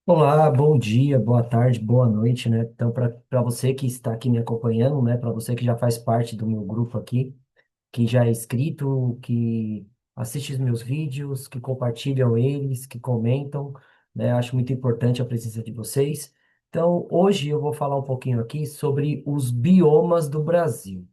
Olá, bom dia, boa tarde, boa noite, né? Então, para você que está aqui me acompanhando, né? Para você que já faz parte do meu grupo aqui, que já é inscrito, que assiste os meus vídeos, que compartilham eles, que comentam, né? Acho muito importante a presença de vocês. Então, hoje eu vou falar um pouquinho aqui sobre os biomas do Brasil,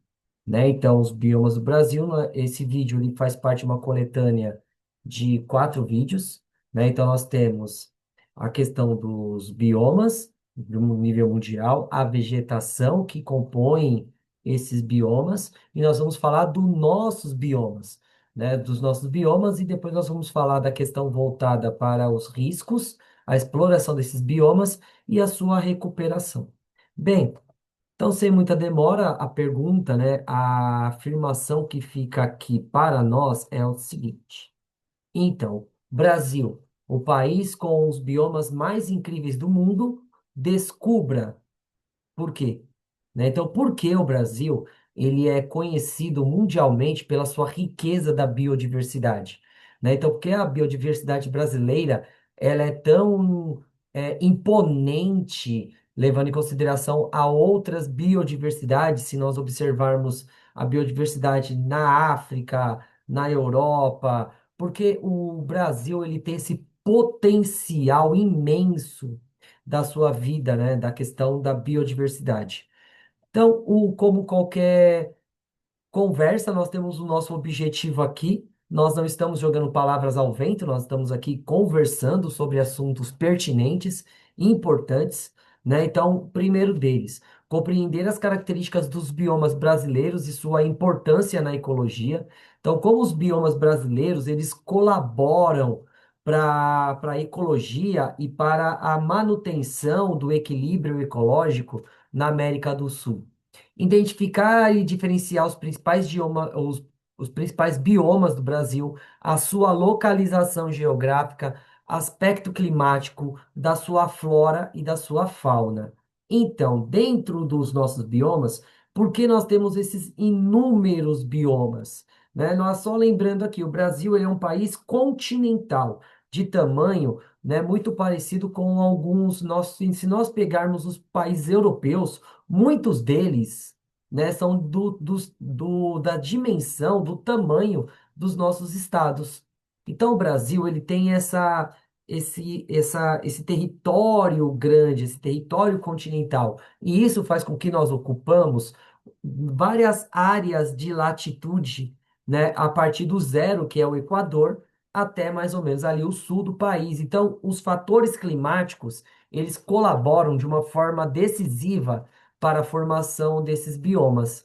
né? Então, os biomas do Brasil, né, esse vídeo ele faz parte de uma coletânea de 4 vídeos, né? Então, nós temos a questão dos biomas no nível mundial, a vegetação que compõe esses biomas, e nós vamos falar dos nossos biomas, né? Dos nossos biomas, e depois nós vamos falar da questão voltada para os riscos, a exploração desses biomas e a sua recuperação. Bem, então, sem muita demora, a pergunta, né, a afirmação que fica aqui para nós é o seguinte. Então, Brasil, o país com os biomas mais incríveis do mundo, descubra por quê? Né? Então, por que o Brasil ele é conhecido mundialmente pela sua riqueza da biodiversidade? Né? Então, por que a biodiversidade brasileira ela é tão imponente, levando em consideração a outras biodiversidades, se nós observarmos a biodiversidade na África, na Europa, porque o Brasil ele tem esse potencial imenso da sua vida, né, da questão da biodiversidade. Então, como qualquer conversa, nós temos o nosso objetivo aqui. Nós não estamos jogando palavras ao vento, nós estamos aqui conversando sobre assuntos pertinentes e importantes, né? Então, primeiro deles, compreender as características dos biomas brasileiros e sua importância na ecologia. Então, como os biomas brasileiros, eles colaboram para a ecologia e para a manutenção do equilíbrio ecológico na América do Sul. Identificar e diferenciar os principais biomas do Brasil, a sua localização geográfica, aspecto climático da sua flora e da sua fauna. Então, dentro dos nossos biomas, por que nós temos esses inúmeros biomas? Né? Nós só lembrando aqui, o Brasil ele é um país continental, de tamanho, né, muito parecido com alguns, se nós pegarmos os países europeus, muitos deles, né, são da dimensão, do tamanho dos nossos estados. Então, o Brasil, ele tem esse território grande, esse território continental. E isso faz com que nós ocupamos várias áreas de latitude, né, a partir do zero, que é o Equador, até mais ou menos ali o sul do país. Então, os fatores climáticos, eles colaboram de uma forma decisiva para a formação desses biomas.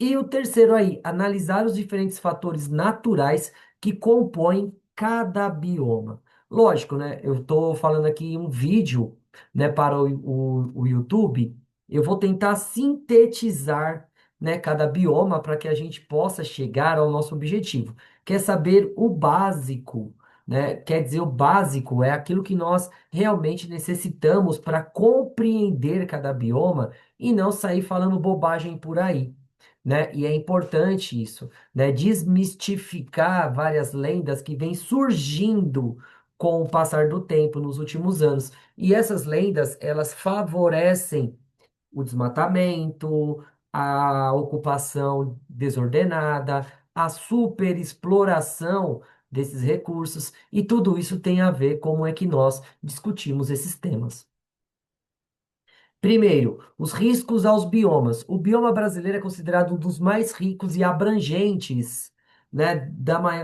E o terceiro aí, analisar os diferentes fatores naturais que compõem cada bioma. Lógico, né? Eu estou falando aqui um vídeo, né, para o YouTube. Eu vou tentar sintetizar, né, cada bioma para que a gente possa chegar ao nosso objetivo. Quer saber o básico, né? Quer dizer, o básico é aquilo que nós realmente necessitamos para compreender cada bioma e não sair falando bobagem por aí, né? E é importante isso, né? Desmistificar várias lendas que vêm surgindo com o passar do tempo nos últimos anos. E essas lendas, elas favorecem o desmatamento, a ocupação desordenada, a superexploração desses recursos, e tudo isso tem a ver como é que nós discutimos esses temas. Primeiro, os riscos aos biomas. O bioma brasileiro é considerado um dos mais ricos e abrangentes, né?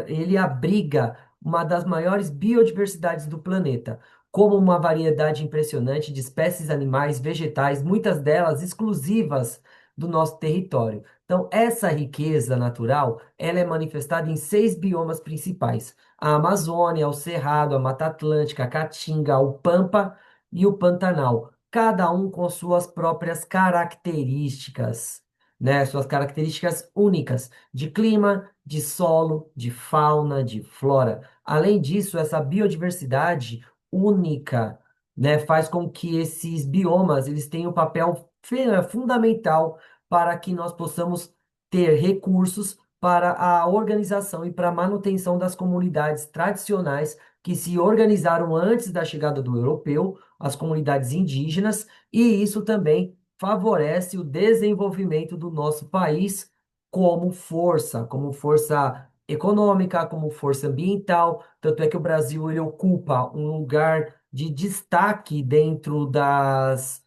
Ele abriga uma das maiores biodiversidades do planeta, como uma variedade impressionante de espécies animais, vegetais, muitas delas exclusivas do nosso território. Então, essa riqueza natural, ela é manifestada em 6 biomas principais: a Amazônia, o Cerrado, a Mata Atlântica, a Caatinga, o Pampa e o Pantanal, cada um com suas próprias características, né? Suas características únicas de clima, de solo, de fauna, de flora. Além disso, essa biodiversidade única, né, faz com que esses biomas eles tenham um papel fundamental para que nós possamos ter recursos para a organização e para a manutenção das comunidades tradicionais que se organizaram antes da chegada do europeu, as comunidades indígenas, e isso também favorece o desenvolvimento do nosso país como força econômica, como força ambiental. Tanto é que o Brasil ele ocupa um lugar de destaque dentro das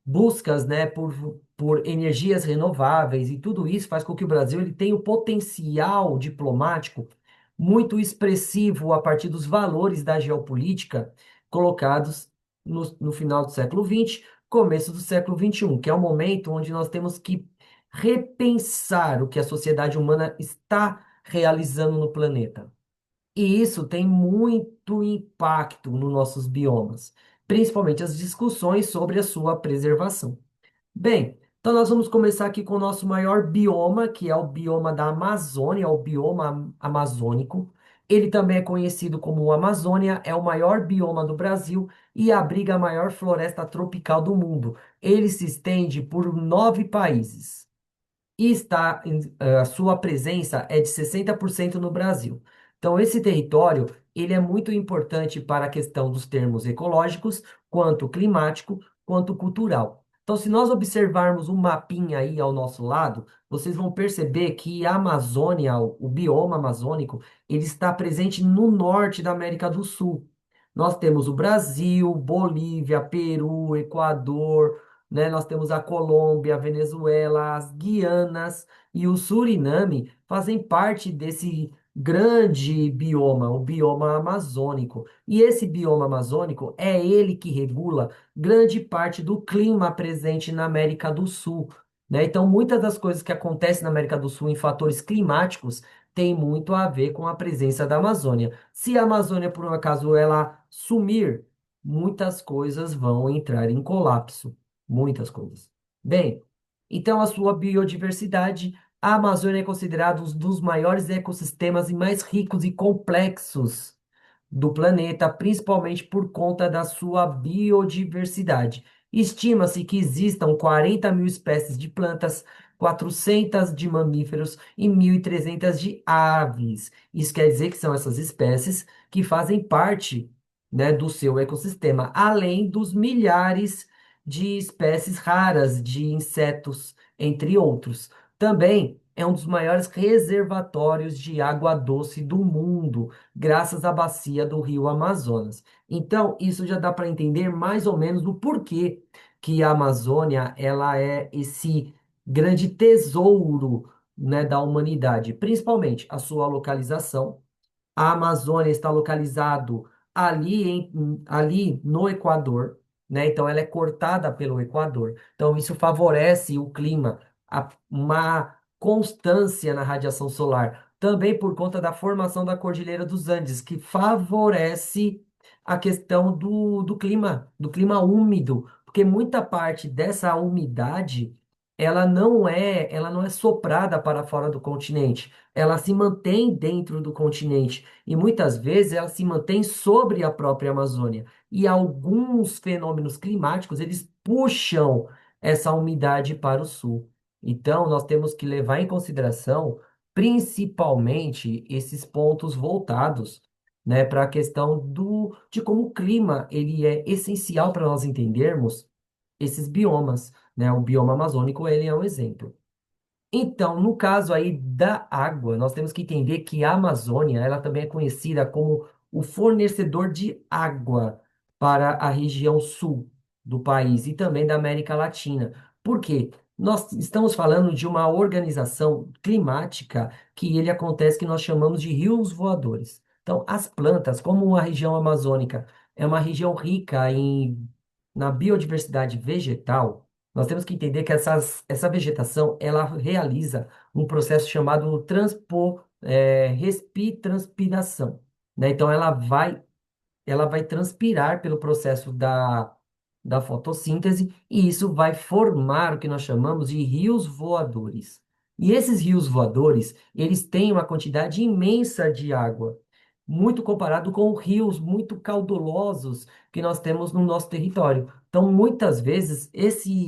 buscas, né, por energias renováveis, e tudo isso faz com que o Brasil ele tenha um potencial diplomático muito expressivo a partir dos valores da geopolítica colocados no final do século XX, começo do século XXI, que é o momento onde nós temos que repensar o que a sociedade humana está realizando no planeta. E isso tem muito impacto nos nossos biomas, principalmente as discussões sobre a sua preservação. Bem, então nós vamos começar aqui com o nosso maior bioma, que é o bioma da Amazônia, o bioma amazônico. Ele também é conhecido como Amazônia, é o maior bioma do Brasil e abriga a maior floresta tropical do mundo. Ele se estende por 9 países e a sua presença é de 60% no Brasil. Então, esse território, ele é muito importante para a questão dos termos ecológicos, quanto climático, quanto cultural. Então, se nós observarmos um mapinha aí ao nosso lado, vocês vão perceber que a Amazônia, o bioma amazônico, ele está presente no norte da América do Sul. Nós temos o Brasil, Bolívia, Peru, Equador, né? Nós temos a Colômbia, a Venezuela, as Guianas e o Suriname fazem parte desse grande bioma, o bioma amazônico. E esse bioma amazônico é ele que regula grande parte do clima presente na América do Sul, né? Então, muitas das coisas que acontecem na América do Sul em fatores climáticos têm muito a ver com a presença da Amazônia. Se a Amazônia, por um acaso, ela sumir, muitas coisas vão entrar em colapso. Muitas coisas. Bem, então a sua biodiversidade, a Amazônia é considerada um dos maiores ecossistemas e mais ricos e complexos do planeta, principalmente por conta da sua biodiversidade. Estima-se que existam 40 mil espécies de plantas, 400 de mamíferos e 1.300 de aves. Isso quer dizer que são essas espécies que fazem parte, né, do seu ecossistema, além dos milhares de espécies raras de insetos, entre outros. Também é um dos maiores reservatórios de água doce do mundo, graças à bacia do Rio Amazonas. Então, isso já dá para entender mais ou menos o porquê que a Amazônia ela é esse grande tesouro, né, da humanidade, principalmente a sua localização. A Amazônia está localizado ali no Equador, né? Então ela é cortada pelo Equador. Então isso favorece o clima, uma constância na radiação solar. Também por conta da formação da Cordilheira dos Andes, que favorece a questão do clima úmido, porque muita parte dessa umidade ela não é soprada para fora do continente, ela se mantém dentro do continente e muitas vezes ela se mantém sobre a própria Amazônia. E alguns fenômenos climáticos, eles puxam essa umidade para o sul. Então, nós temos que levar em consideração principalmente esses pontos voltados, né, para a questão de como o clima ele é essencial para nós entendermos esses biomas, né? O bioma amazônico, ele é um exemplo. Então, no caso aí da água, nós temos que entender que a Amazônia, ela também é conhecida como o fornecedor de água para a região sul do país e também da América Latina. Por quê? Nós estamos falando de uma organização climática que ele acontece que nós chamamos de rios voadores. Então, as plantas, como a região amazônica é uma região rica na biodiversidade vegetal, nós temos que entender que essa vegetação ela realiza um processo chamado respitranspiração, né? Então ela vai transpirar pelo processo da fotossíntese e isso vai formar o que nós chamamos de rios voadores. E esses rios voadores, eles têm uma quantidade imensa de água, muito comparado com rios muito caudalosos que nós temos no nosso território. Então, muitas vezes,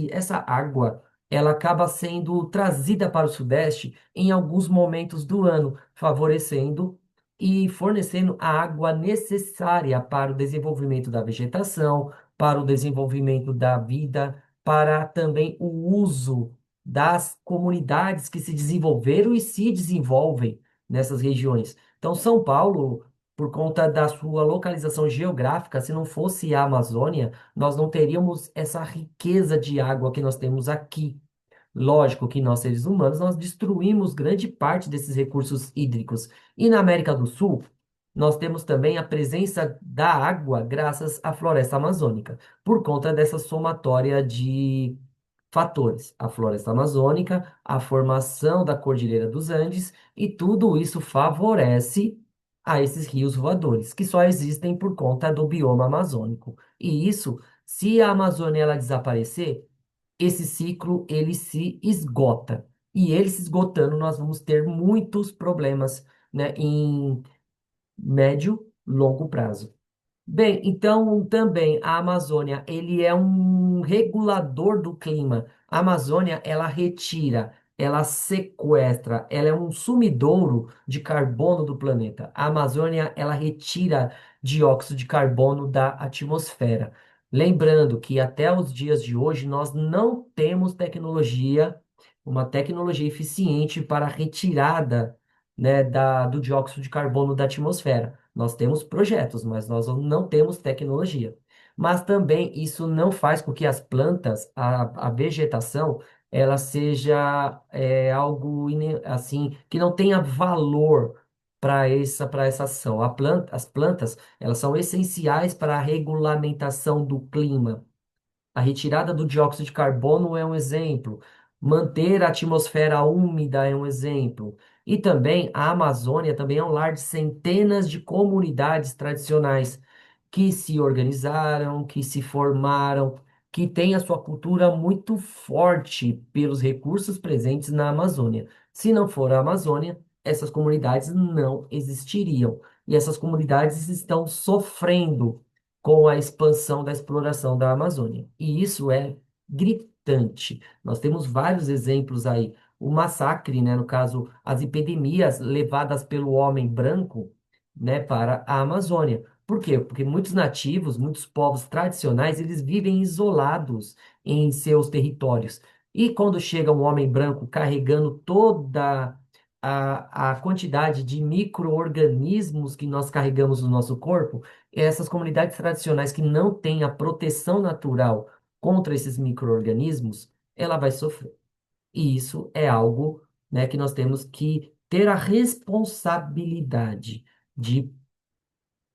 essa água, ela acaba sendo trazida para o Sudeste em alguns momentos do ano, favorecendo e fornecendo a água necessária para o desenvolvimento da vegetação, para o desenvolvimento da vida, para também o uso das comunidades que se desenvolveram e se desenvolvem nessas regiões. Então, São Paulo, por conta da sua localização geográfica, se não fosse a Amazônia, nós não teríamos essa riqueza de água que nós temos aqui. Lógico que nós, seres humanos, nós destruímos grande parte desses recursos hídricos. E na América do Sul, nós temos também a presença da água graças à floresta amazônica, por conta dessa somatória de fatores. A floresta amazônica, a formação da Cordilheira dos Andes, e tudo isso favorece a esses rios voadores, que só existem por conta do bioma amazônico. E isso, se a Amazônia ela desaparecer, esse ciclo ele se esgota. E ele se esgotando, nós vamos ter muitos problemas, né, em médio, longo prazo. Bem, então também a Amazônia, ele é um regulador do clima. A Amazônia, ela retira, ela sequestra, ela é um sumidouro de carbono do planeta. A Amazônia, ela retira dióxido de carbono da atmosfera. Lembrando que até os dias de hoje nós não temos tecnologia, uma tecnologia eficiente para a retirada, né, do dióxido de carbono da atmosfera. Nós temos projetos, mas nós não temos tecnologia. Mas também isso não faz com que as plantas, a vegetação, ela seja algo assim que não tenha valor para essa ação. As plantas, elas são essenciais para a regulamentação do clima. A retirada do dióxido de carbono é um exemplo. Manter a atmosfera úmida é um exemplo. E também a Amazônia também é um lar de centenas de comunidades tradicionais que se organizaram, que se formaram, que têm a sua cultura muito forte pelos recursos presentes na Amazônia. Se não for a Amazônia, essas comunidades não existiriam. E essas comunidades estão sofrendo com a expansão da exploração da Amazônia. E isso é gritante. Nós temos vários exemplos aí. O massacre, né, no caso, as epidemias levadas pelo homem branco, né, para a Amazônia. Por quê? Porque muitos nativos, muitos povos tradicionais, eles vivem isolados em seus territórios. E quando chega um homem branco carregando toda a quantidade de micro-organismos que nós carregamos no nosso corpo, essas comunidades tradicionais que não têm a proteção natural contra esses micro-organismos, ela vai sofrer. E isso é algo, né, que nós temos que ter a responsabilidade de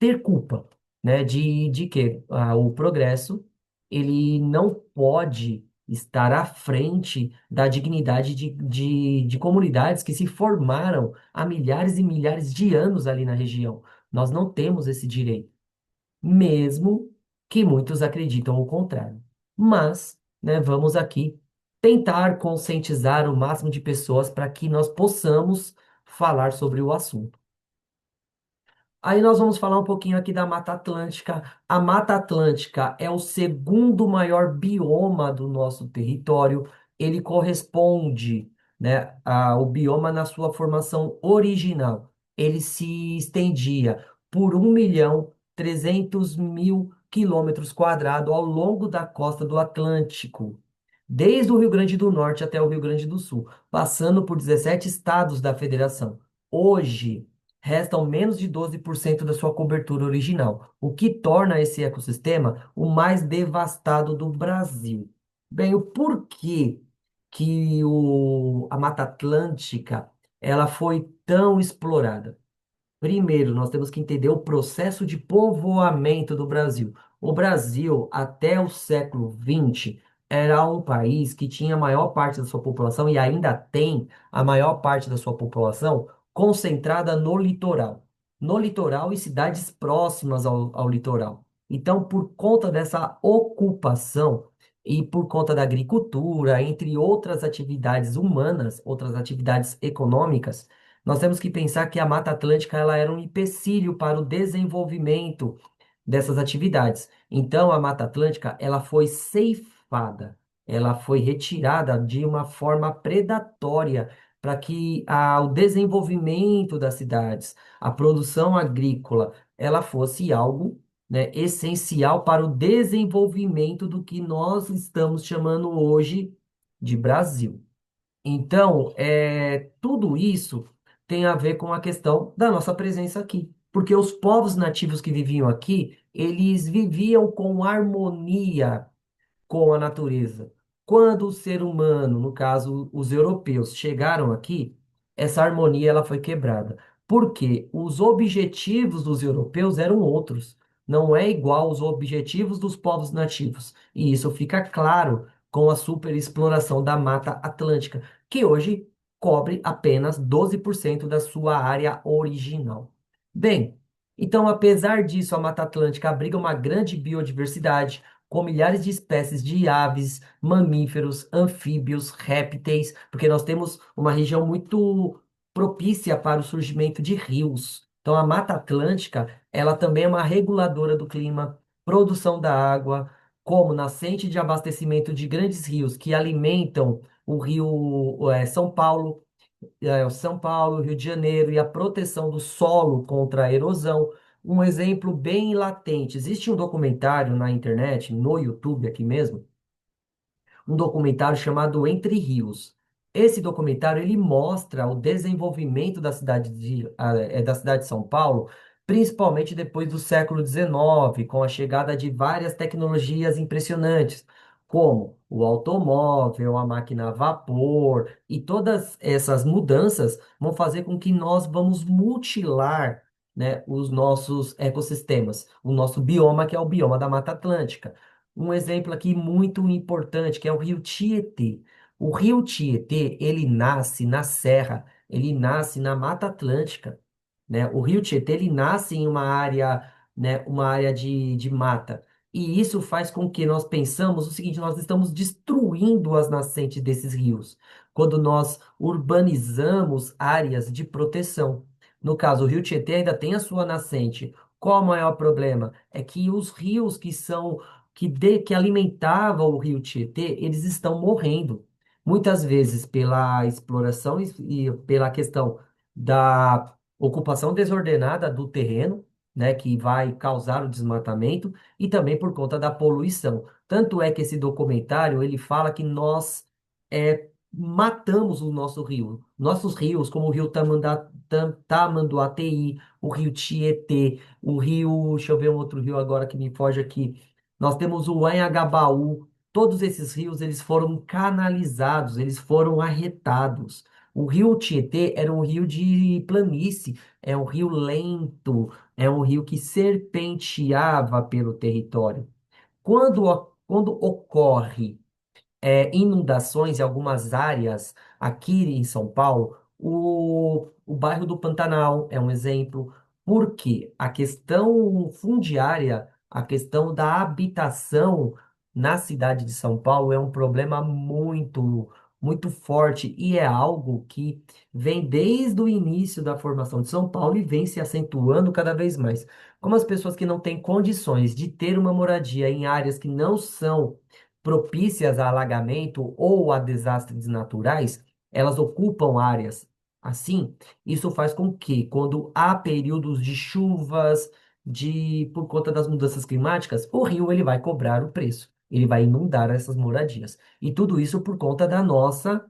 ter culpa, né, de que o progresso ele não pode estar à frente da dignidade de comunidades que se formaram há milhares e milhares de anos ali na região. Nós não temos esse direito mesmo que muitos acreditam o contrário. Mas, né, vamos aqui tentar conscientizar o máximo de pessoas para que nós possamos falar sobre o assunto. Aí nós vamos falar um pouquinho aqui da Mata Atlântica. A Mata Atlântica é o segundo maior bioma do nosso território. Ele corresponde, né, ao bioma na sua formação original. Ele se estendia por 1.300.000 quilômetros quadrados ao longo da costa do Atlântico, desde o Rio Grande do Norte até o Rio Grande do Sul, passando por 17 estados da federação. Hoje, restam menos de 12% da sua cobertura original, o que torna esse ecossistema o mais devastado do Brasil. Bem, o porquê que a Mata Atlântica ela foi tão explorada? Primeiro, nós temos que entender o processo de povoamento do Brasil. O Brasil, até o século XX, era um país que tinha a maior parte da sua população, e ainda tem a maior parte da sua população, concentrada no litoral. No litoral e cidades próximas ao litoral. Então, por conta dessa ocupação e por conta da agricultura, entre outras atividades humanas, outras atividades econômicas, nós temos que pensar que a Mata Atlântica ela era um empecilho para o desenvolvimento dessas atividades. Então, a Mata Atlântica ela foi ceifada, ela foi retirada de uma forma predatória para que o desenvolvimento das cidades, a produção agrícola, ela fosse algo, né, essencial para o desenvolvimento do que nós estamos chamando hoje de Brasil. Então, tudo isso tem a ver com a questão da nossa presença aqui. Porque os povos nativos que viviam aqui, eles viviam com harmonia com a natureza. Quando o ser humano, no caso os europeus, chegaram aqui, essa harmonia ela foi quebrada. Porque os objetivos dos europeus eram outros. Não é igual aos objetivos dos povos nativos. E isso fica claro com a superexploração da Mata Atlântica, que hoje cobre apenas 12% da sua área original. Bem, então, apesar disso, a Mata Atlântica abriga uma grande biodiversidade, com milhares de espécies de aves, mamíferos, anfíbios, répteis, porque nós temos uma região muito propícia para o surgimento de rios. Então, a Mata Atlântica, ela também é uma reguladora do clima, produção da água, como nascente de abastecimento de grandes rios que alimentam o rio São Paulo, o São Paulo, Rio de Janeiro e a proteção do solo contra a erosão. Um exemplo bem latente. Existe um documentário na internet, no YouTube aqui mesmo, um documentário chamado Entre Rios. Esse documentário ele mostra o desenvolvimento da cidade de São Paulo, principalmente depois do século XIX, com a chegada de várias tecnologias impressionantes, como o automóvel, a máquina a vapor, e todas essas mudanças vão fazer com que nós vamos mutilar, né, os nossos ecossistemas, o nosso bioma, que é o bioma da Mata Atlântica. Um exemplo aqui muito importante, que é o Rio Tietê. O Rio Tietê, ele nasce na serra, ele nasce na Mata Atlântica, né? O Rio Tietê, ele nasce em uma área, né, uma área de mata. E isso faz com que nós pensamos o seguinte, nós estamos destruindo as nascentes desses rios, quando nós urbanizamos áreas de proteção. No caso, o Rio Tietê ainda tem a sua nascente. Qual o maior problema? É que os rios que alimentavam o rio Tietê, eles estão morrendo. Muitas vezes pela exploração e pela questão da ocupação desordenada do terreno, né, que vai causar o desmatamento, e também por conta da poluição. Tanto é que esse documentário, ele fala que nós matamos o nosso rio. Nossos rios, como o rio Tamanduateí, o rio Tietê, o rio, deixa eu ver um outro rio agora que me foge aqui, nós temos o Anhangabaú. Todos esses rios eles foram canalizados, eles foram arretados. O rio Tietê era um rio de planície, é um rio lento, é um rio que serpenteava pelo território. Quando ocorre inundações em algumas áreas aqui em São Paulo. O bairro do Pantanal é um exemplo, porque a questão fundiária, a questão da habitação na cidade de São Paulo é um problema muito forte e é algo que vem desde o início da formação de São Paulo e vem se acentuando cada vez mais. Como as pessoas que não têm condições de ter uma moradia em áreas que não são propícias a alagamento ou a desastres naturais, elas ocupam áreas assim. Isso faz com que, quando há períodos de chuvas, por conta das mudanças climáticas, o rio ele vai cobrar o preço. Ele vai inundar essas moradias. E tudo isso por conta da nossa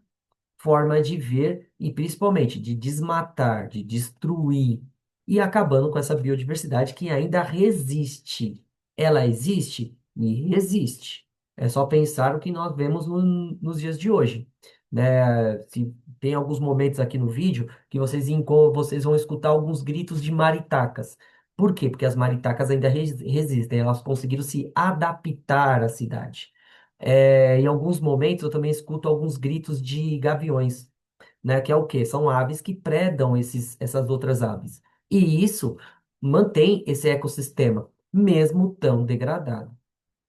forma de ver e principalmente de desmatar, de destruir e acabando com essa biodiversidade que ainda resiste. Ela existe e resiste. É só pensar o que nós vemos nos dias de hoje, né? Se tem alguns momentos aqui no vídeo que vocês vão escutar alguns gritos de maritacas. Por quê? Porque as maritacas ainda resistem, elas conseguiram se adaptar à cidade. Em alguns momentos eu também escuto alguns gritos de gaviões, né? Que é o quê? São aves que predam essas outras aves. E isso mantém esse ecossistema, mesmo tão degradado.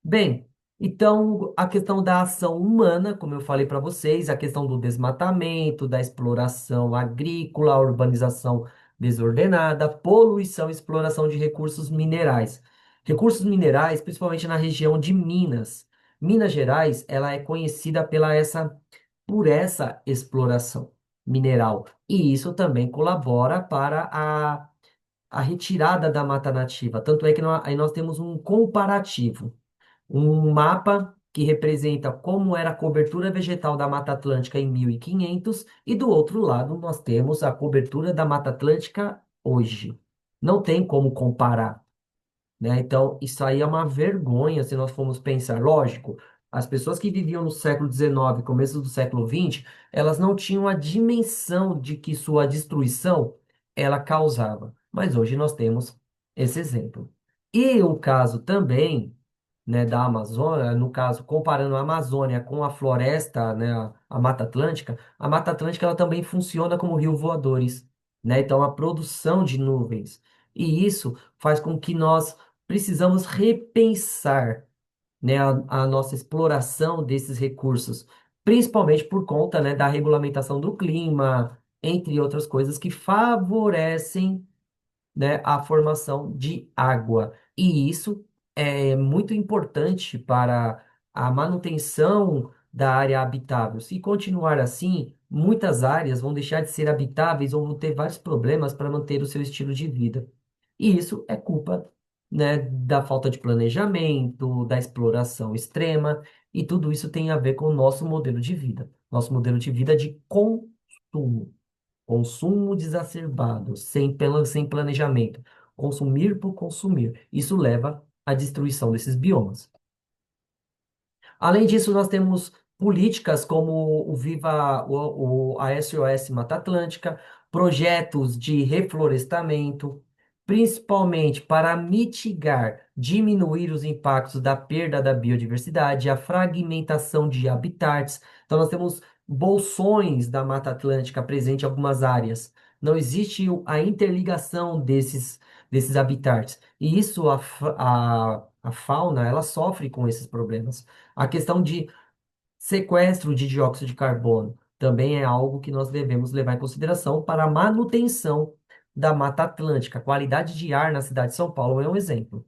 Bem, então a questão da ação humana, como eu falei para vocês, a questão do desmatamento, da exploração agrícola, a urbanização desordenada, poluição e exploração de recursos minerais. Recursos minerais, principalmente na região de Minas. Minas Gerais, ela é conhecida por essa exploração. mineral. E isso também colabora para a retirada da mata nativa. Tanto é que aí nós temos um comparativo, um mapa que representa como era a cobertura vegetal da Mata Atlântica em 1500, e do outro lado nós temos a cobertura da Mata Atlântica hoje. Não tem como comparar, né? Então, isso aí é uma vergonha se nós formos pensar. Lógico, as pessoas que viviam no século XIX, começo do século XX, elas não tinham a dimensão de que sua destruição ela causava. Mas hoje nós temos esse exemplo. E o caso também, né, da Amazônia, no caso, comparando a Amazônia com a floresta, né, a Mata Atlântica ela também funciona como rio voadores, né? Então, a produção de nuvens. E isso faz com que nós precisamos repensar, né, a nossa exploração desses recursos, principalmente por conta, né, da regulamentação do clima, entre outras coisas que favorecem, né, a formação de água. E isso é muito importante para a manutenção da área habitável. Se continuar assim, muitas áreas vão deixar de ser habitáveis ou vão ter vários problemas para manter o seu estilo de vida. E isso é culpa, né, da falta de planejamento, da exploração extrema, e tudo isso tem a ver com o nosso modelo de vida. Nosso modelo de vida de consumo. Consumo desacerbado, sem planejamento. Consumir por consumir. Isso leva à destruição desses biomas. Além disso, nós temos políticas como o Viva, a SOS Mata Atlântica, projetos de reflorestamento, principalmente para mitigar, diminuir os impactos da perda da biodiversidade, a fragmentação de habitats. Então, nós temos bolsões da Mata Atlântica presente em algumas áreas. Não existe a interligação desses habitats. E isso, a fauna, ela sofre com esses problemas. A questão de sequestro de dióxido de carbono também é algo que nós devemos levar em consideração para a manutenção da Mata Atlântica. A qualidade de ar na cidade de São Paulo é um exemplo.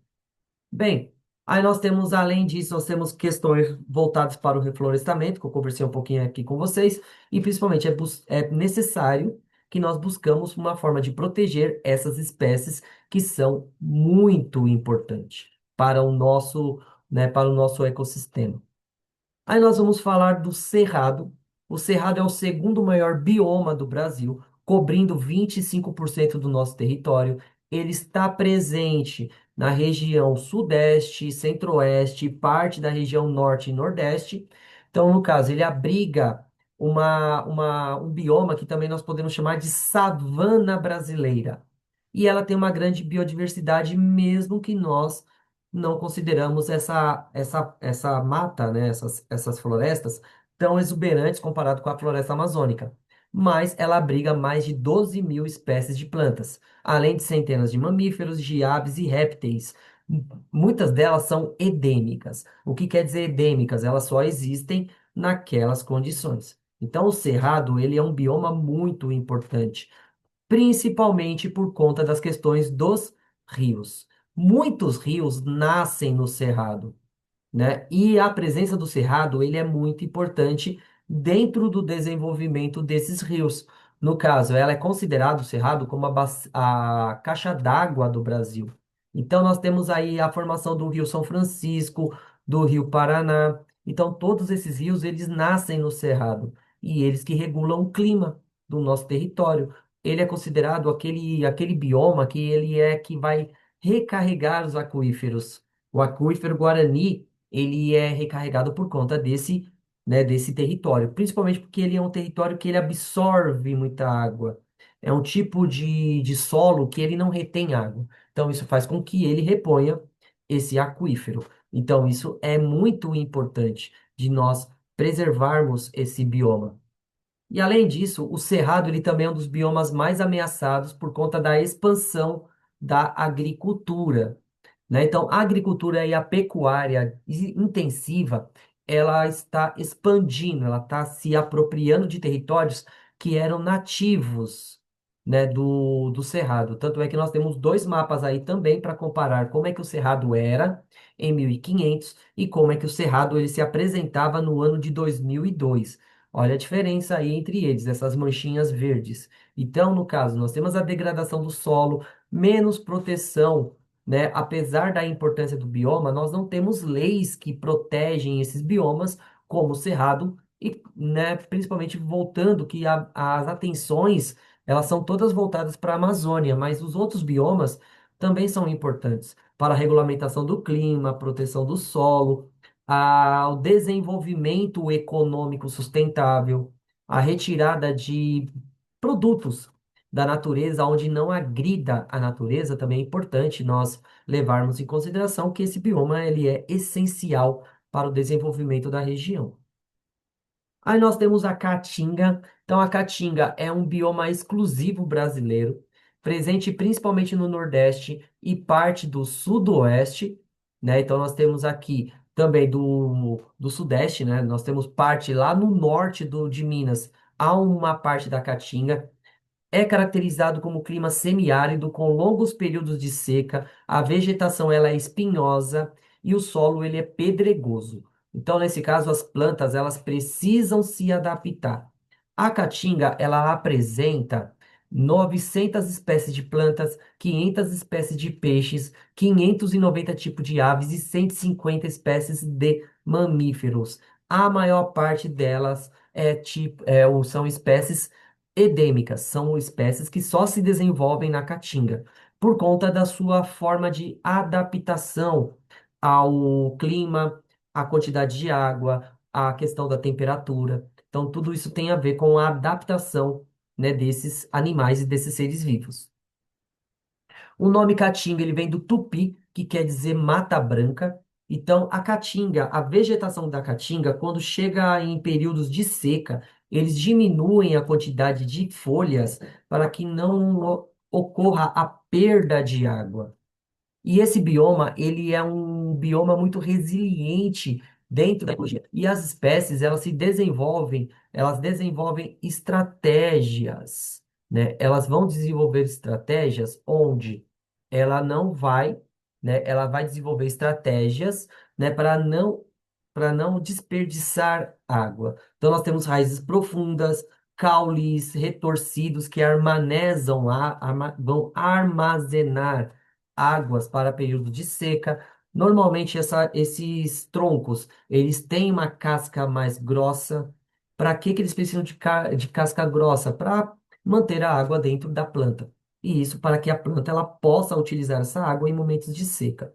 Bem, aí nós temos, além disso, nós temos questões voltadas para o reflorestamento, que eu conversei um pouquinho aqui com vocês, e principalmente é necessário que nós buscamos uma forma de proteger essas espécies que são muito importantes para o nosso, né, para o nosso ecossistema. Aí nós vamos falar do Cerrado. O Cerrado é o segundo maior bioma do Brasil, cobrindo 25% do nosso território. Ele está presente na região Sudeste, Centro-Oeste, parte da região Norte e Nordeste. Então, no caso, ele abriga um bioma que também nós podemos chamar de savana brasileira. E ela tem uma grande biodiversidade, mesmo que nós não consideramos essa mata, né, essas florestas tão exuberantes comparado com a floresta amazônica. Mas ela abriga mais de 12 mil espécies de plantas, além de centenas de mamíferos, de aves e répteis. Muitas delas são endêmicas. O que quer dizer endêmicas? Elas só existem naquelas condições. Então, o cerrado, ele é um bioma muito importante, principalmente por conta das questões dos rios. Muitos rios nascem no cerrado, né? E a presença do cerrado, ele é muito importante dentro do desenvolvimento desses rios. No caso, ela é considerada o cerrado como a caixa d'água do Brasil. Então, nós temos aí a formação do Rio São Francisco, do Rio Paraná. Então, todos esses rios, eles nascem no cerrado e eles que regulam o clima do nosso território. Ele é considerado aquele bioma que ele é que vai recarregar os aquíferos. O aquífero Guarani ele é recarregado por conta desse, né, desse território, principalmente porque ele é um território que ele absorve muita água. É um tipo de solo que ele não retém água. Então, isso faz com que ele reponha esse aquífero. Então, isso é muito importante de nós preservarmos esse bioma. E além disso, o cerrado ele também é um dos biomas mais ameaçados por conta da expansão da agricultura, né? Então, a agricultura e a pecuária intensiva, ela está expandindo, ela está se apropriando de territórios que eram nativos, né, do Cerrado. Tanto é que nós temos dois mapas aí também para comparar como é que o Cerrado era em 1500 e como é que o Cerrado ele se apresentava no ano de 2002. Olha a diferença aí entre eles, essas manchinhas verdes. Então, no caso, nós temos a degradação do solo, menos proteção, né? Apesar da importância do bioma, nós não temos leis que protegem esses biomas, como o cerrado, e, né, principalmente voltando que as atenções, elas são todas voltadas para a Amazônia, mas os outros biomas também são importantes para a regulamentação do clima, proteção do solo, o desenvolvimento econômico sustentável, a retirada de produtos da natureza, onde não agrida a natureza, também é importante nós levarmos em consideração que esse bioma ele é essencial para o desenvolvimento da região. Aí nós temos a caatinga. Então, a caatinga é um bioma exclusivo brasileiro, presente principalmente no Nordeste e parte do Sudoeste, né? Então, nós temos aqui também do Sudeste, né? Nós temos parte lá no norte de Minas, há uma parte da caatinga. É caracterizado como clima semiárido, com longos períodos de seca. A vegetação ela é espinhosa e o solo ele é pedregoso. Então, nesse caso, as plantas elas precisam se adaptar. A caatinga ela apresenta 900 espécies de plantas, 500 espécies de peixes, 590 tipos de aves e 150 espécies de mamíferos. A maior parte delas são espécies endêmicas, são espécies que só se desenvolvem na caatinga, por conta da sua forma de adaptação ao clima, à quantidade de água, à questão da temperatura. Então, tudo isso tem a ver com a adaptação, né, desses animais e desses seres vivos. O nome caatinga ele vem do tupi, que quer dizer mata branca. Então, a caatinga, a vegetação da caatinga, quando chega em períodos de seca, eles diminuem a quantidade de folhas para que não ocorra a perda de água. E esse bioma, ele é um bioma muito resiliente dentro da ecologia. E as espécies, elas desenvolvem estratégias, né? Elas vão desenvolver estratégias onde ela não vai, né? Ela vai desenvolver estratégias, né? Para não desperdiçar água. Então, nós temos raízes profundas, caules retorcidos que vão armazenar águas para período de seca. Normalmente esses troncos, eles têm uma casca mais grossa. Para que eles precisam de casca grossa? Para manter a água dentro da planta. E isso para que a planta ela possa utilizar essa água em momentos de seca.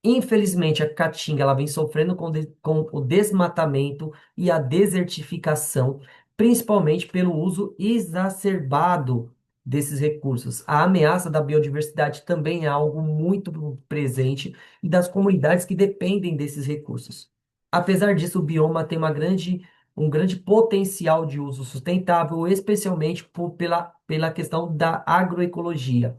Infelizmente, a Caatinga ela vem sofrendo com o desmatamento e a desertificação, principalmente pelo uso exacerbado desses recursos. A ameaça da biodiversidade também é algo muito presente e das comunidades que dependem desses recursos. Apesar disso, o bioma tem um grande potencial de uso sustentável, especialmente pela questão da agroecologia,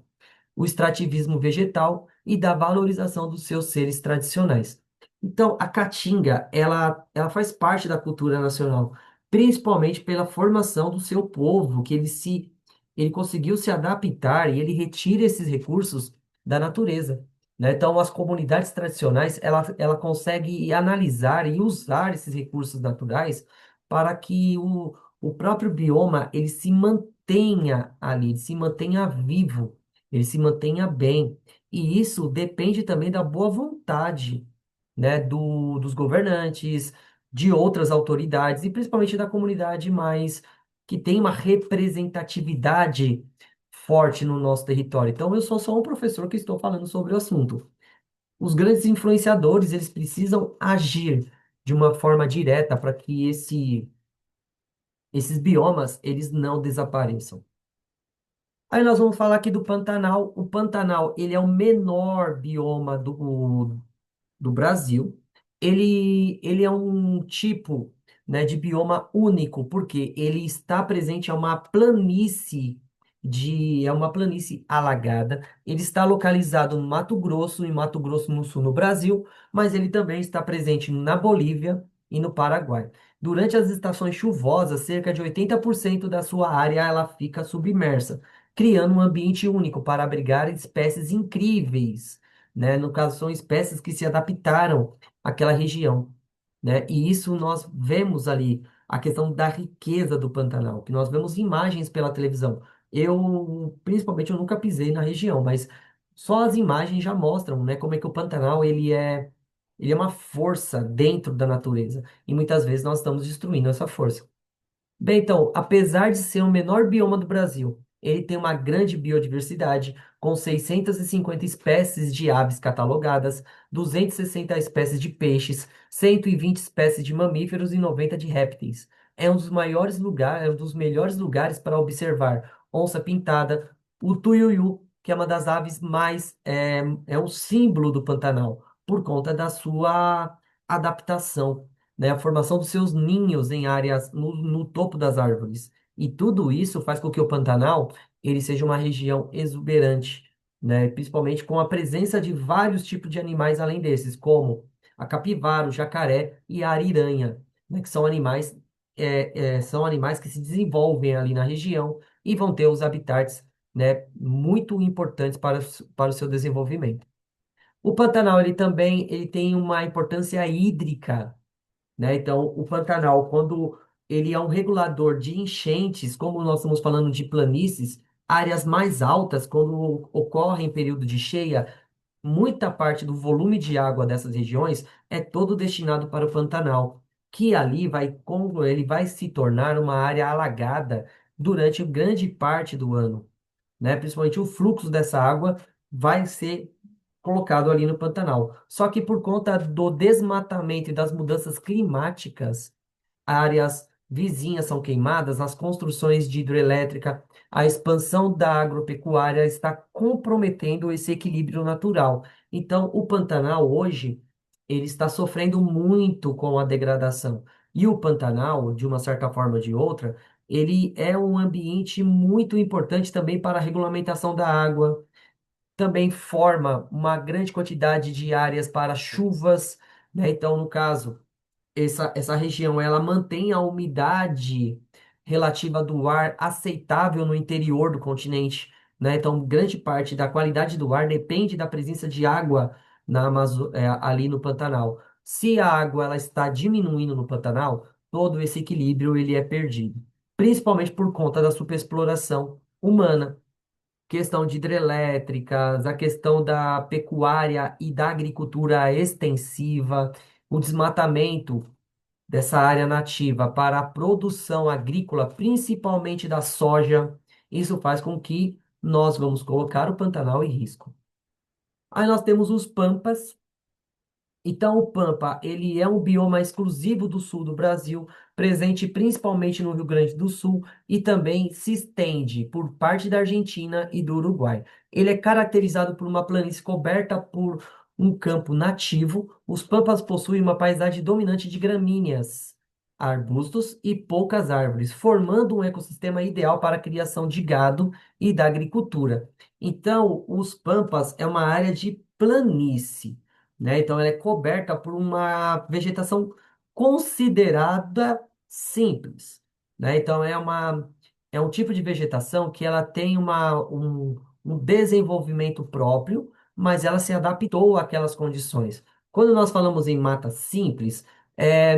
o extrativismo vegetal e da valorização dos seus seres tradicionais. Então, a caatinga, ela faz parte da cultura nacional, principalmente pela formação do seu povo, que ele conseguiu se adaptar e ele retira esses recursos da natureza, né? Então, as comunidades tradicionais, ela consegue analisar e usar esses recursos naturais para que o próprio bioma, ele se mantenha ali, ele se mantenha vivo, ele se mantenha bem. E isso depende também da boa vontade, né, dos governantes, de outras autoridades e principalmente da comunidade mais que tem uma representatividade forte no nosso território. Então, eu sou só um professor que estou falando sobre o assunto. Os grandes influenciadores, eles precisam agir de uma forma direta para que esses biomas, eles não desapareçam. Aí nós vamos falar aqui do Pantanal. O Pantanal, ele é o menor bioma do Brasil. Ele é um tipo, né, de bioma único, porque ele está presente, é uma planície alagada. Ele está localizado no Mato Grosso, em Mato Grosso no Sul, no Brasil, mas ele também está presente na Bolívia e no Paraguai. Durante as estações chuvosas, cerca de 80% da sua área ela fica submersa, criando um ambiente único para abrigar espécies incríveis, né? No caso, são espécies que se adaptaram àquela região, né? E isso nós vemos ali. a questão da riqueza do Pantanal, que nós vemos imagens pela televisão. Eu, principalmente, eu nunca pisei na região, mas só as imagens já mostram, né, como é que o Pantanal ele é uma força dentro da natureza e muitas vezes nós estamos destruindo essa força. Bem, então, apesar de ser o menor bioma do Brasil, ele tem uma grande biodiversidade, com 650 espécies de aves catalogadas, 260 espécies de peixes, 120 espécies de mamíferos e 90 de répteis. É um dos maiores lugares, é um dos melhores lugares para observar onça-pintada, o tuiuiu, que é uma das aves mais, é um símbolo do Pantanal, por conta da sua adaptação, né, a formação dos seus ninhos em áreas no topo das árvores. E tudo isso faz com que o Pantanal ele seja uma região exuberante, né, principalmente com a presença de vários tipos de animais além desses, como a capivara, o jacaré e a ariranha, né, que são animais que se desenvolvem ali na região e vão ter os habitats, né, muito importantes para o seu desenvolvimento. O Pantanal ele tem uma importância hídrica, né? Então, o Pantanal, quando ele é um regulador de enchentes, como nós estamos falando de planícies, áreas mais altas, quando ocorre em período de cheia, muita parte do volume de água dessas regiões é todo destinado para o Pantanal, que ali ele vai se tornar uma área alagada durante grande parte do ano, né? Principalmente o fluxo dessa água vai ser colocado ali no Pantanal. Só que por conta do desmatamento e das mudanças climáticas, áreas vizinhas são queimadas, as construções de hidrelétrica, a expansão da agropecuária está comprometendo esse equilíbrio natural. Então, o Pantanal hoje, ele está sofrendo muito com a degradação. E o Pantanal, de uma certa forma ou de outra, ele é um ambiente muito importante também para a regulamentação da água, também forma uma grande quantidade de áreas para chuvas, né? Então, no caso, essa região ela mantém a umidade relativa do ar aceitável no interior do continente, né? Então, grande parte da qualidade do ar depende da presença de água ali no Pantanal. Se a água ela está diminuindo no Pantanal, todo esse equilíbrio ele é perdido, principalmente por conta da superexploração humana, questão de hidrelétricas, a questão da pecuária e da agricultura extensiva, o desmatamento dessa área nativa para a produção agrícola, principalmente da soja. Isso faz com que nós vamos colocar o Pantanal em risco. Aí nós temos os pampas. Então, o Pampa, ele é um bioma exclusivo do sul do Brasil, presente principalmente no Rio Grande do Sul e também se estende por parte da Argentina e do Uruguai. Ele é caracterizado por uma planície coberta por um campo nativo. Os Pampas possuem uma paisagem dominante de gramíneas, arbustos e poucas árvores, formando um ecossistema ideal para a criação de gado e da agricultura. Então, os Pampas é uma área de planície, né? Então, ela é coberta por uma vegetação considerada simples, né? Então, é um tipo de vegetação que ela tem um desenvolvimento próprio, mas ela se adaptou àquelas condições. Quando nós falamos em mata simples,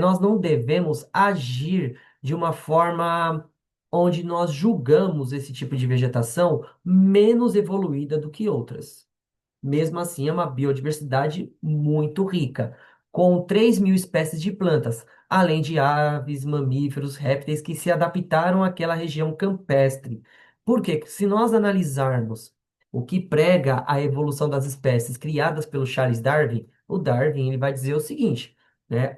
nós não devemos agir de uma forma onde nós julgamos esse tipo de vegetação menos evoluída do que outras. Mesmo assim, é uma biodiversidade muito rica, com 3.000 espécies de plantas, além de aves, mamíferos, répteis que se adaptaram àquela região campestre. Porque se nós analisarmos o que prega a evolução das espécies criadas pelo Charles Darwin, o Darwin ele vai dizer o seguinte, né?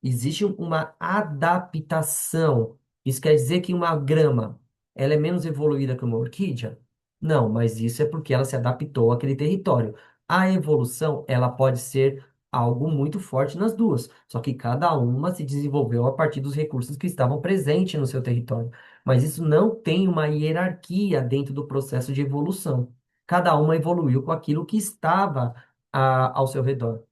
Existe uma adaptação. Isso quer dizer que uma grama, ela é menos evoluída que uma orquídea? Não, mas isso é porque ela se adaptou àquele território. A evolução, ela pode ser algo muito forte nas duas, só que cada uma se desenvolveu a partir dos recursos que estavam presentes no seu território. Mas isso não tem uma hierarquia dentro do processo de evolução. Cada uma evoluiu com aquilo que estava ao seu redor.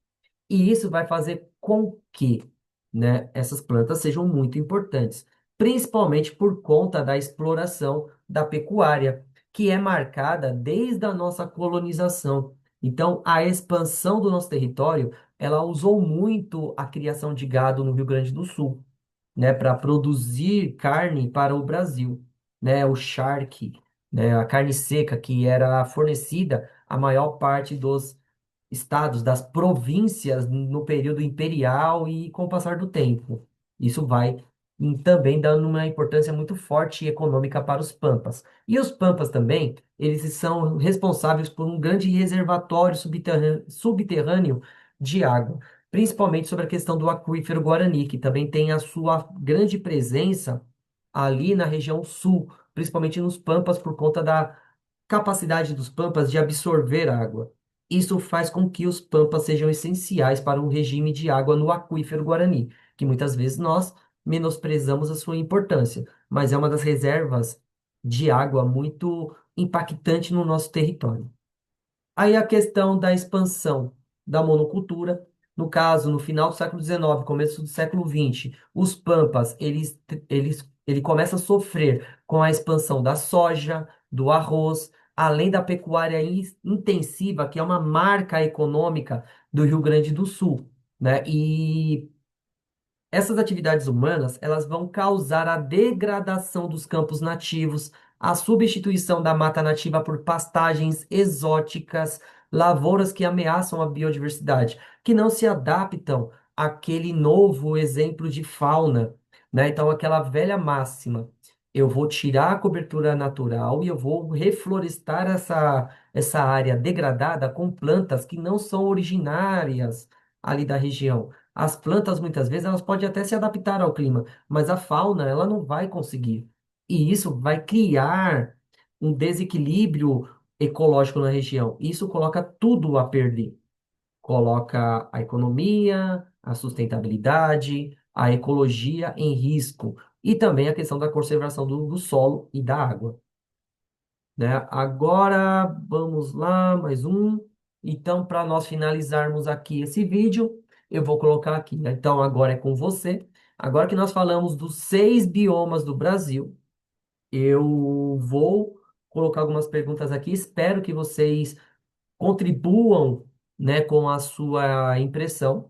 E isso vai fazer com que, né, essas plantas sejam muito importantes, principalmente por conta da exploração da pecuária, que é marcada desde a nossa colonização. Então, a expansão do nosso território, ela usou muito a criação de gado no Rio Grande do Sul. né, para produzir carne para o Brasil, né, o charque, né, a carne seca que era fornecida à maior parte dos estados, das províncias no período imperial e com o passar do tempo. Isso vai também dando uma importância muito forte e econômica para os pampas. E os pampas também, eles são responsáveis por um grande reservatório subterrâneo de água, principalmente sobre a questão do aquífero Guarani, que também tem a sua grande presença ali na região sul, principalmente nos pampas, por conta da capacidade dos pampas de absorver água. Isso faz com que os pampas sejam essenciais para um regime de água no aquífero Guarani, que muitas vezes nós menosprezamos a sua importância, mas é uma das reservas de água muito impactante no nosso território. Aí a questão da expansão da monocultura, no caso, no final do século XIX, começo do século XX, os pampas, ele começa a sofrer com a expansão da soja, do arroz, além da pecuária intensiva, que é uma marca econômica do Rio Grande do Sul, né? E essas atividades humanas, elas vão causar a degradação dos campos nativos, a substituição da mata nativa por pastagens exóticas, lavouras que ameaçam a biodiversidade, que não se adaptam àquele novo exemplo de fauna, né? Então, aquela velha máxima, eu vou tirar a cobertura natural e eu vou reflorestar essa área degradada com plantas que não são originárias ali da região. As plantas, muitas vezes, elas podem até se adaptar ao clima, mas a fauna, ela não vai conseguir. E isso vai criar um desequilíbrio ecológico na região. Isso coloca tudo a perder. Coloca a economia, a sustentabilidade, a ecologia em risco. E também a questão da conservação do solo e da água, né? Agora, vamos lá, mais um. Então, para nós finalizarmos aqui esse vídeo, eu vou colocar aqui, né? Então, agora é com você. Agora que nós falamos dos 6 biomas do Brasil, eu vou colocar algumas perguntas aqui. Espero que vocês contribuam, né, com a sua impressão.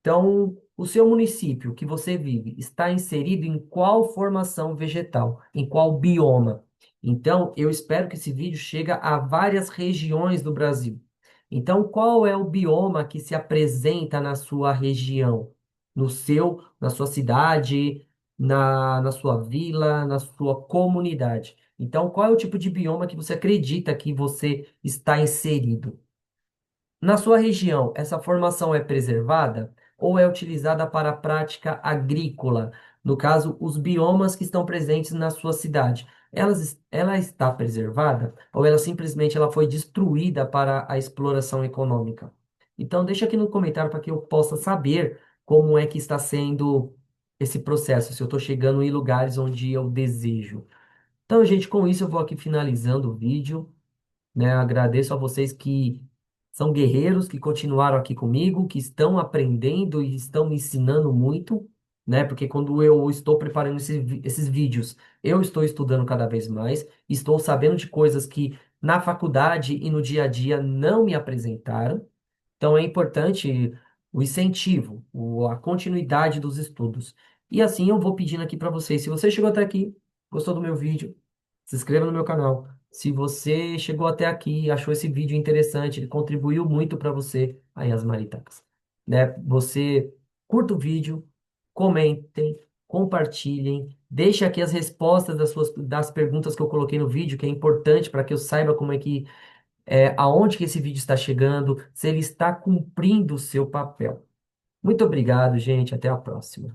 Então, o seu município que você vive está inserido em qual formação vegetal? Em qual bioma? Então, eu espero que esse vídeo chegue a várias regiões do Brasil. Então, qual é o bioma que se apresenta na sua região? Na sua cidade, na sua vila, na sua comunidade? Então, qual é o tipo de bioma que você acredita que você está inserido? Na sua região, essa formação é preservada ou é utilizada para a prática agrícola? No caso, os biomas que estão presentes na sua cidade, ela está preservada ou ela simplesmente ela foi destruída para a exploração econômica? Então, deixa aqui no comentário para que eu possa saber como é que está sendo esse processo, se eu estou chegando em lugares onde eu desejo. Então, gente, com isso eu vou aqui finalizando o vídeo, né? Agradeço a vocês que são guerreiros, que continuaram aqui comigo, que estão aprendendo e estão me ensinando muito, né? Porque quando eu estou preparando esses vídeos, eu estou estudando cada vez mais, estou sabendo de coisas que na faculdade e no dia a dia não me apresentaram. Então é importante o incentivo, a continuidade dos estudos. E assim eu vou pedindo aqui para vocês, se você chegou até aqui, gostou do meu vídeo, se inscreva no meu canal. Se você chegou até aqui e achou esse vídeo interessante, ele contribuiu muito para você, aí as maritacas, né? Você curta o vídeo, comentem, compartilhem, deixe aqui as respostas das perguntas que eu coloquei no vídeo, que é importante para que eu saiba como é que aonde que esse vídeo está chegando, se ele está cumprindo o seu papel. Muito obrigado, gente. Até a próxima.